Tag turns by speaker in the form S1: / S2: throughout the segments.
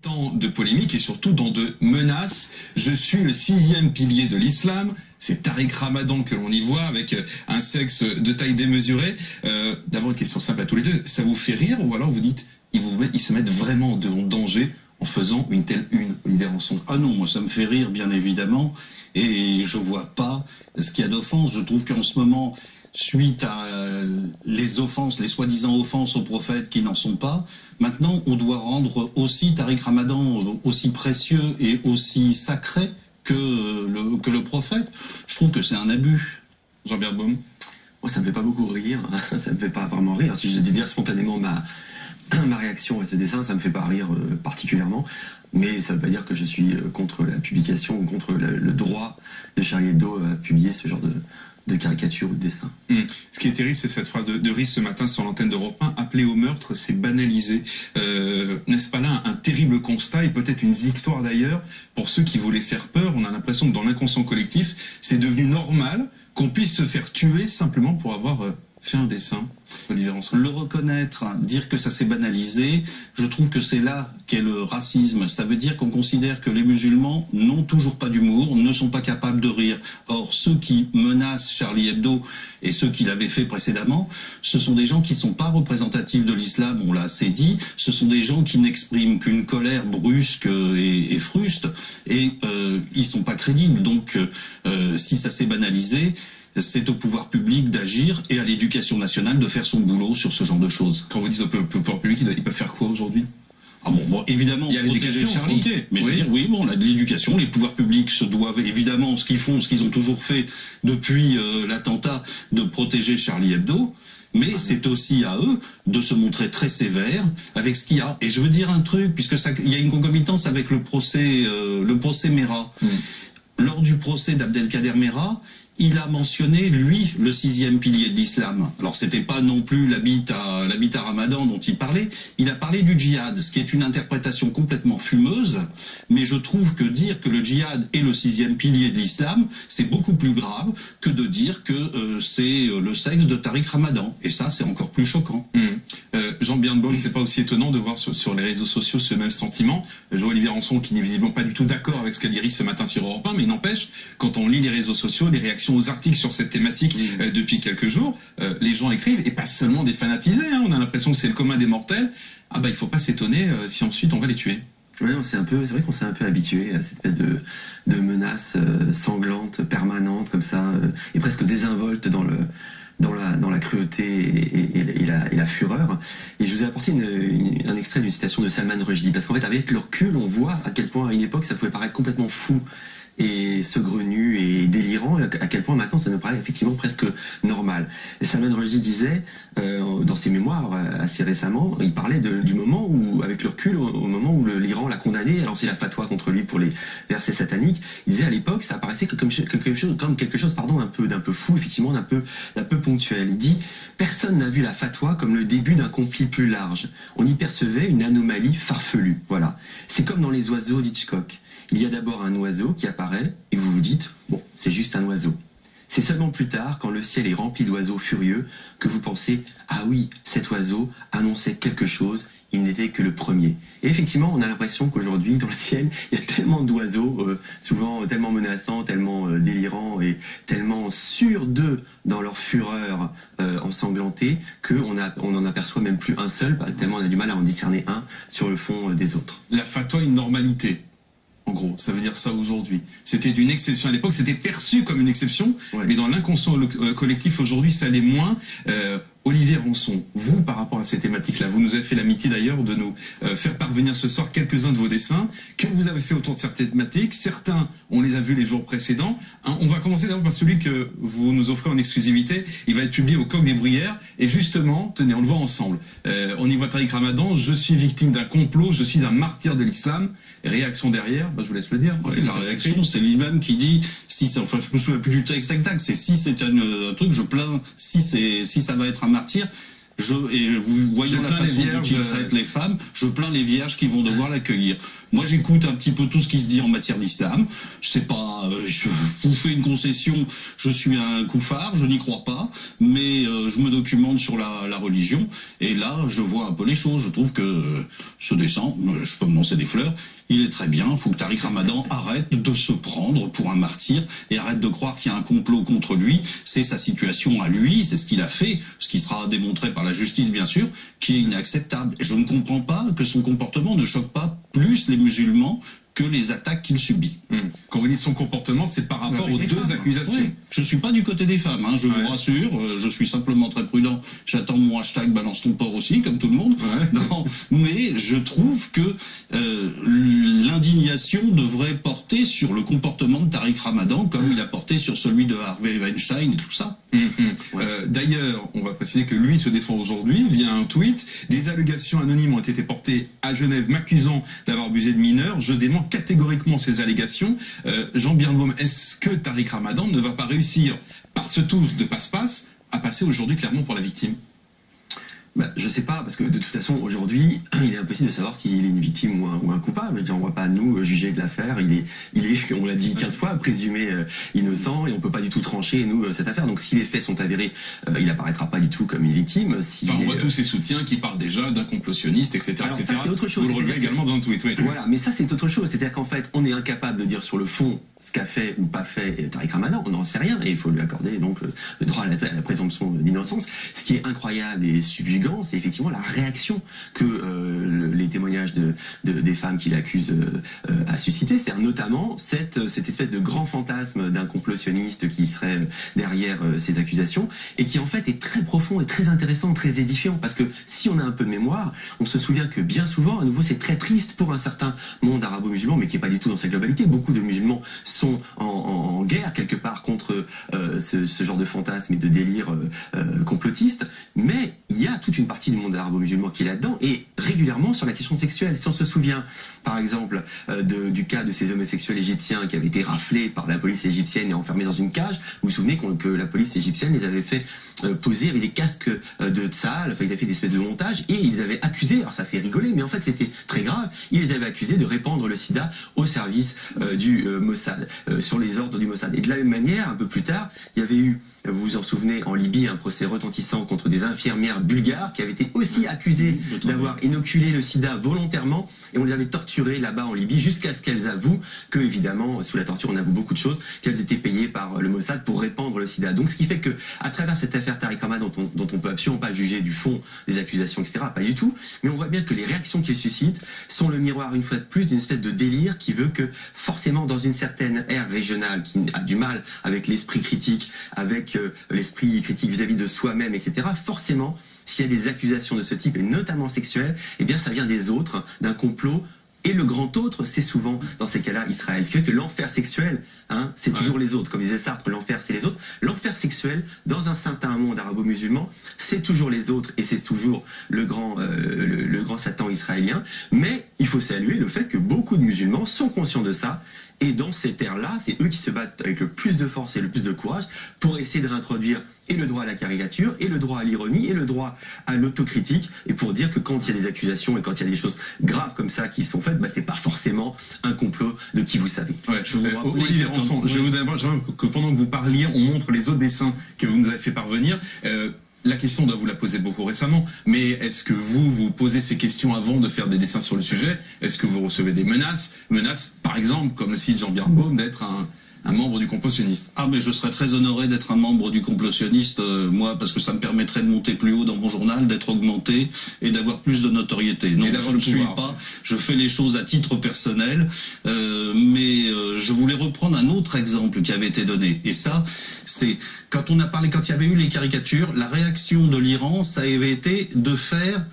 S1: Tant de polémiques et surtout dans de menaces. Je suis le 6e pilier de l'islam. C'est Tariq Ramadan que l'on y voit avec un sexe de taille démesurée. D'abord une question simple à tous les deux. Ça vous fait rire ou alors vous dites ils se mettent vraiment en danger en faisant une telle une, Olivier Rançon?
S2: Ah non, moi ça me fait rire bien évidemment et je vois pas ce qu'il y a d'offense. Je trouve qu'en ce moment, suite à les offenses, les soi-disant offenses aux prophètes qui n'en sont pas, maintenant on doit rendre aussi Tariq Ramadan aussi précieux et aussi sacré que le prophète. Je trouve que c'est un abus.
S1: Jean-Pierre Baume?
S3: Moi ça me fait pas beaucoup rire, ça me fait pas vraiment rire. Si je dis dire spontanément ma réaction à ce dessin, ça me fait pas rire particulièrement, mais ça veut pas dire que je suis contre la publication ou contre le droit de Charlie Hebdo à publier ce genre de caricature ou de dessin.
S1: Ce qui est terrible, c'est cette phrase de Riz ce matin sur l'antenne d'Europe 1, appeler au meurtre, c'est banalisé. N'est-ce pas là un terrible constat et peut-être une victoire d'ailleurs pour ceux qui voulaient faire peur? On a l'impression que dans l'inconscient collectif, c'est devenu normal qu'on puisse se faire tuer simplement pour avoir fait un dessin. Olivier Rançon.
S2: Le reconnaître, dire que ça s'est banalisé, je trouve que c'est là qu'est le racisme. Ça veut dire qu'on considère que les musulmans n'ont toujours pas d'humour, ne sont pas capables de rire. Or, ceux qui menacent Charlie Hebdo et ceux qui l'avaient fait précédemment, ce sont des gens qui ne sont pas représentatifs de l'islam, on l'a assez dit. Ce sont des gens qui n'expriment qu'une colère brusque et fruste et ils ne sont pas crédibles. Donc, si ça s'est banalisé, c'est au pouvoir public d'agir et à l'éducation nationale de faire son boulot sur ce genre de choses.
S1: Quand vous dites au pouvoir public, ils peuvent faire quoi aujourd'hui?
S2: Ah bon, évidemment,
S1: il y a l'éducation,
S2: Charlie.
S1: Okay.
S2: Mais oui. Je veux dire, oui, bon, on a de l'éducation. Les pouvoirs publics se doivent évidemment ce qu'ils font, ce qu'ils ont toujours fait depuis l'attentat, de protéger Charlie Hebdo. Mais c'est aussi à eux de se montrer très sévères avec ce qu'il y a. Et je veux dire un truc, puisque il y a une concomitance avec le procès Mera. Lors du procès d'Abdelkader Mera, il a mentionné, lui, le 6e pilier de l'islam. Alors, c'était pas non plus l'habitat Ramadan dont il parlait. Il a parlé du djihad, ce qui est une interprétation complètement fumeuse. Mais je trouve que dire que le djihad est le 6e pilier de l'islam, c'est beaucoup plus grave que de dire que c'est le sexe de Tariq Ramadan. Et ça, c'est encore plus choquant.
S1: Jean-Pierre Baume, c'est pas aussi étonnant de voir sur les réseaux sociaux ce même sentiment. Je vois Olivier Rançon qui n'est visiblement pas du tout d'accord avec ce qu'a dit Riz ce matin sur Europe 1, mais il n'empêche, quand on lit les réseaux sociaux, les réactions aux articles sur cette thématique depuis quelques jours, les gens écrivent, et pas seulement des fanatisés, on a l'impression que c'est le commun des mortels. Ah bah il faut pas s'étonner si ensuite on va les tuer.
S3: Ouais, c'est vrai qu'on s'est un peu habitué à cette espèce de menace sanglante, permanente, comme ça, et presque désinvolte dans la cruauté et la fureur. Et je vous ai apporté un extrait d'une citation de Salman Rushdie, parce qu'en fait, avec le recul, on voit à quel point, à une époque, ça pouvait paraître complètement fou et saugrenu et délirant, à quel point maintenant ça nous paraît effectivement presque normal. Et Salman Rushdie disait, dans ses mémoires assez récemment, il parlait du moment où, avec le recul, au moment où l'Iran l'a condamné, a lancé la fatwa contre lui pour les versets sataniques, il disait à l'époque ça apparaissait comme quelque chose d'un peu fou, effectivement, d'un peu ponctuel. Il dit, personne n'a vu la fatwa comme le début d'un conflit plus large. On y percevait une anomalie farfelue. Voilà. C'est comme dans Les oiseaux d'Hitchcock. Il y a d'abord un oiseau qui apparaît et vous vous dites, bon, c'est juste un oiseau. C'est seulement plus tard, quand le ciel est rempli d'oiseaux furieux, que vous pensez, ah oui, cet oiseau annonçait quelque chose, il n'était que le premier. Et effectivement, on a l'impression qu'aujourd'hui, dans le ciel, il y a tellement d'oiseaux, souvent tellement menaçants, tellement délirants et tellement sûrs d'eux dans leur fureur ensanglantée, qu'on n'en aperçoit même plus un seul, tellement on a du mal à en discerner un sur le fond des autres.
S1: La fatwa, une normalité. En gros, ça veut dire ça aujourd'hui. C'était une exception à l'époque, c'était perçu comme une exception, mais dans l'inconscient collectif aujourd'hui, ça l'est moins. Olivier Rançon, vous, par rapport à ces thématiques-là, vous nous avez fait l'amitié d'ailleurs de nous faire parvenir ce soir quelques-uns de vos dessins que vous avez fait autour de cette thématique. Certains, on les a vus les jours précédents. On va commencer d'abord par celui que vous nous offrez en exclusivité. Il va être publié au Coq des Bruyères. Et justement, tenez, on le voit ensemble. On y voit Tariq Ramadan, je suis victime d'un complot, je suis un martyr de l'islam. Réaction derrière, je vous laisse le dire.
S2: La réaction, c'est lui-même qui dit, enfin je me souviens plus du texte exact, c'est si c'est un truc, je plains, si ça va être un martyr, et voyant la façon dont il traite les femmes, je plains les vierges qui vont devoir l'accueillir. Moi, j'écoute un petit peu tout ce qui se dit en matière d'islam. C'est pas, je vous fais une concession, je suis un couffard, je n'y crois pas, mais je me documente sur la religion, et là, je vois un peu les choses. Je trouve que ce dessin, je peux me lancer des fleurs, il est très bien. Il faut que Tariq Ramadan arrête de se prendre pour un martyr et arrête de croire qu'il y a un complot contre lui. C'est sa situation à lui, c'est ce qu'il a fait, ce qui sera démontré par la justice, bien sûr, qui est inacceptable. Et je ne comprends pas que son comportement ne choque pas plus les musulmans que les attaques qu'il subit.
S1: Quand vous dites son comportement, c'est par rapport aux deux accusations.
S2: Oui. Je suis pas du côté des femmes, hein, je vous rassure, je suis simplement très prudent. J'attends mon hashtag balance ton porc aussi, comme tout le monde. Non, mais je trouve que l'indignation devrait porter sur le comportement de Tariq Ramadan, comme il a porté sur celui de Harvey Weinstein et tout ça.
S1: D'ailleurs, on va préciser que lui se défend aujourd'hui via un tweet. Des allégations anonymes ont été portées à Genève m'accusant d'avoir abusé de mineurs. Je dément catégoriquement ces allégations. Jean Birnbaum, est-ce que Tariq Ramadan ne va pas réussir, par ce tous de passe-passe, à passer aujourd'hui clairement pour la victime?
S3: Je sais pas, parce que de toute façon, aujourd'hui, il est impossible de savoir s'il est une victime ou un coupable. On ne va pas, nous, juger de l'affaire. Il est, on l'a dit 15 fois, présumé innocent, et on peut pas du tout trancher, nous, cette affaire. Donc, si les faits sont avérés, il apparaîtra pas du tout comme une victime.
S1: On voit tous ces soutiens qui parlent déjà d'un complotonniste, etc.
S3: Alors,
S1: etc.
S3: Ça, c'est autre chose.
S1: Vous le relevez également dans un tweet, oui.
S3: Voilà, mais ça, c'est autre chose. C'est-à-dire qu'en fait, on est incapable de dire sur le fond ce qu'a fait ou pas fait Tariq Ramadan. On n'en sait rien, et il faut lui accorder donc le droit à la présomption d'innocence. Ce qui est incroyable et subjugant, c'est effectivement la réaction que les témoignages des femmes qui l'accusent a suscité. C'est notamment cette espèce de grand fantasme d'un complottionniste qui serait derrière ces accusations, et qui en fait est très profond et très intéressant, très édifiant, parce que si on a un peu de mémoire, on se souvient que bien souvent, à nouveau, c'est très triste pour un certain monde arabo-musulman, mais qui n'est pas du tout dans sa globalité. Beaucoup de musulmans sont en guerre quelque part contre ce genre de fantasme et de délire complotiste, mais il y a toute une partie du monde arabo-musulman qui est là-dedans, et régulièrement sur la question sexuelle. Si on se souvient par exemple du cas de ces homosexuels égyptiens qui avaient été raflés par la police égyptienne et enfermés dans une cage, vous vous souvenez que la police égyptienne les avait fait poser avec des casques de Tsahal, enfin ils avaient fait des espèces de montage, et ils les avaient accusés, alors ça fait rigoler, mais en fait c'était très grave, ils les avaient accusés de répandre le sida au service du Mossad, sur les ordres du Mossad. Et de la même manière, un peu plus tard, il y avait eu, vous vous en souvenez, en Libye, un procès retentissant contre des infirmières bulgares qui avaient été aussi accusées d'avoir inoculé le sida volontairement, et on les avait torturées là-bas en Libye jusqu'à ce qu'elles avouent que, évidemment, sous la torture on avoue beaucoup de choses, qu'elles étaient payées par le Mossad pour répandre le sida. Donc ce qui fait que, à travers cette affaire Tariq Ramadan, dont on peut absolument pas juger du fond des accusations, etc., pas du tout, mais on voit bien que les réactions qu'il suscite sont le miroir, une fois de plus, d'une espèce de délire qui veut que, forcément, dans une certaine ère régionale qui a du mal avec l'esprit critique, avec l'esprit critique vis-à-vis de soi-même, etc., forcément, s'il y a des accusations de ce type, et notamment sexuelles, eh bien ça vient des autres, d'un complot. Et le grand autre, c'est souvent, dans ces cas-là, Israël. Ce qui fait que l'enfer sexuel, c'est toujours les autres. Comme disait Sartre, l'enfer, c'est les autres. L'enfer sexuel, dans un certain monde arabo-musulman, c'est toujours les autres, et c'est toujours le grand Satan israélien. Mais il faut saluer le fait que beaucoup de musulmans sont conscients de ça. Et dans cette ère-là, c'est eux qui se battent avec le plus de force et le plus de courage pour essayer de réintroduire et le droit à la caricature, et le droit à l'ironie, et le droit à l'autocritique, et pour dire que quand il y a des accusations et quand il y a des choses graves comme ça qui sont faites, c'est pas forcément un complot de qui vous savez.
S1: Olivier Rançon, je voudrais que pendant que vous parliez, on montre les autres dessins que vous nous avez fait parvenir. La question, on doit vous la poser beaucoup récemment, mais est-ce que vous posez ces questions avant de faire des dessins sur le sujet? Est-ce que vous recevez des menaces, par exemple, comme le site Jean Birnbaum, d'être un membre du complotionniste?
S2: Ah, mais je serais très honoré d'être un membre du complotionniste, moi, parce que ça me permettrait de monter plus haut dans mon journal, d'être augmenté et d'avoir plus de notoriété. Non, je ne suis pas, je fais les choses à titre personnel, mais je voulais reprendre un autre exemple qui avait été donné. Et ça, c'est quand il y avait eu les caricatures, la réaction de l'Iran, ça avait été de faire,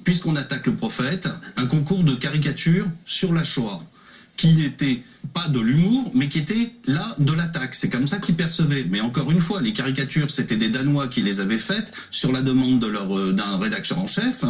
S2: puisqu'on attaque le prophète, un concours de caricatures sur la Shoah, qui était pas de l'humour, mais qui était là de l'attaque. C'est comme ça qu'ils percevaient. Mais encore une fois, les caricatures, c'était des Danois qui les avaient faites sur la demande de d'un rédacteur en chef,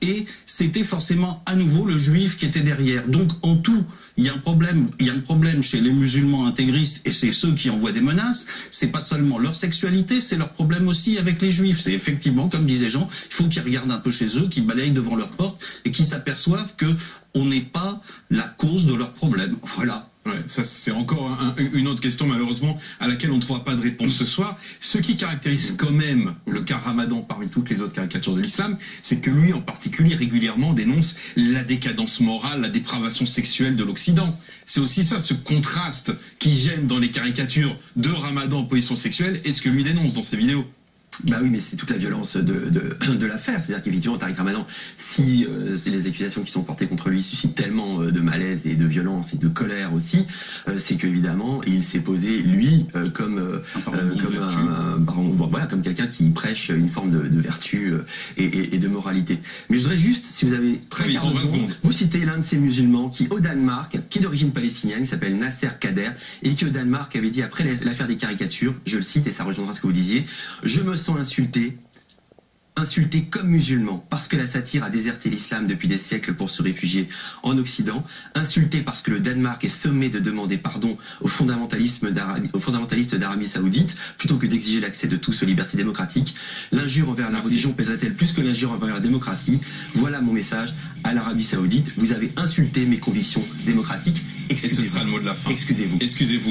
S2: et c'était forcément à nouveau le juif qui était derrière. Donc en tout, il y a un problème chez les musulmans intégristes, et c'est ceux qui envoient des menaces. C'est pas seulement leur sexualité, c'est leur problème aussi avec les juifs. C'est effectivement, comme disait Jean, il faut qu'ils regardent un peu chez eux, qu'ils balayent devant leur porte et qu'ils s'aperçoivent que on n'est pas la cause de leurs problèmes. Voilà.
S1: Ouais, ça c'est encore une autre question malheureusement à laquelle on ne trouvera pas de réponse ce soir. Ce qui caractérise quand même le cas Ramadan parmi toutes les autres caricatures de l'islam, c'est que lui en particulier régulièrement dénonce la décadence morale, la dépravation sexuelle de l'Occident. C'est aussi ça, ce contraste qui gêne dans les caricatures de Ramadan en position sexuelle et ce que lui dénonce dans ses vidéos.
S3: Bah oui, mais c'est toute la violence de l'affaire. C'est-à-dire qu'effectivement, Tariq Ramadan, si les accusations qui sont portées contre lui suscitent tellement de malaise et de violence et de colère aussi, c'est qu'évidemment, il s'est posé, lui, comme quelqu'un qui prêche une forme de vertu et de moralité. Mais je voudrais juste, si vous avez
S1: très vite, en 20 secondes,
S3: vous citez l'un de ces musulmans qui, au Danemark, qui est d'origine palestinienne, qui s'appelle Nasser Kader, et qui, au Danemark, avait dit après l'affaire des caricatures, je le cite et ça rejoindra ce que vous disiez, je me sens insulté comme musulman parce que la satire a déserté l'islam depuis des siècles pour se réfugier en Occident, insulté parce que le Danemark est sommé de demander pardon aux fondamentalistes d'Arabie Saoudite plutôt que d'exiger l'accès de tous aux libertés démocratiques. L'injure envers la religion pèsera-t-elle plus que l'injure envers la démocratie? Voilà mon message à l'Arabie Saoudite. Vous avez insulté mes convictions démocratiques.
S1: Et ce sera le mot de la fin.
S3: Excusez-vous.
S1: Excusez-vous.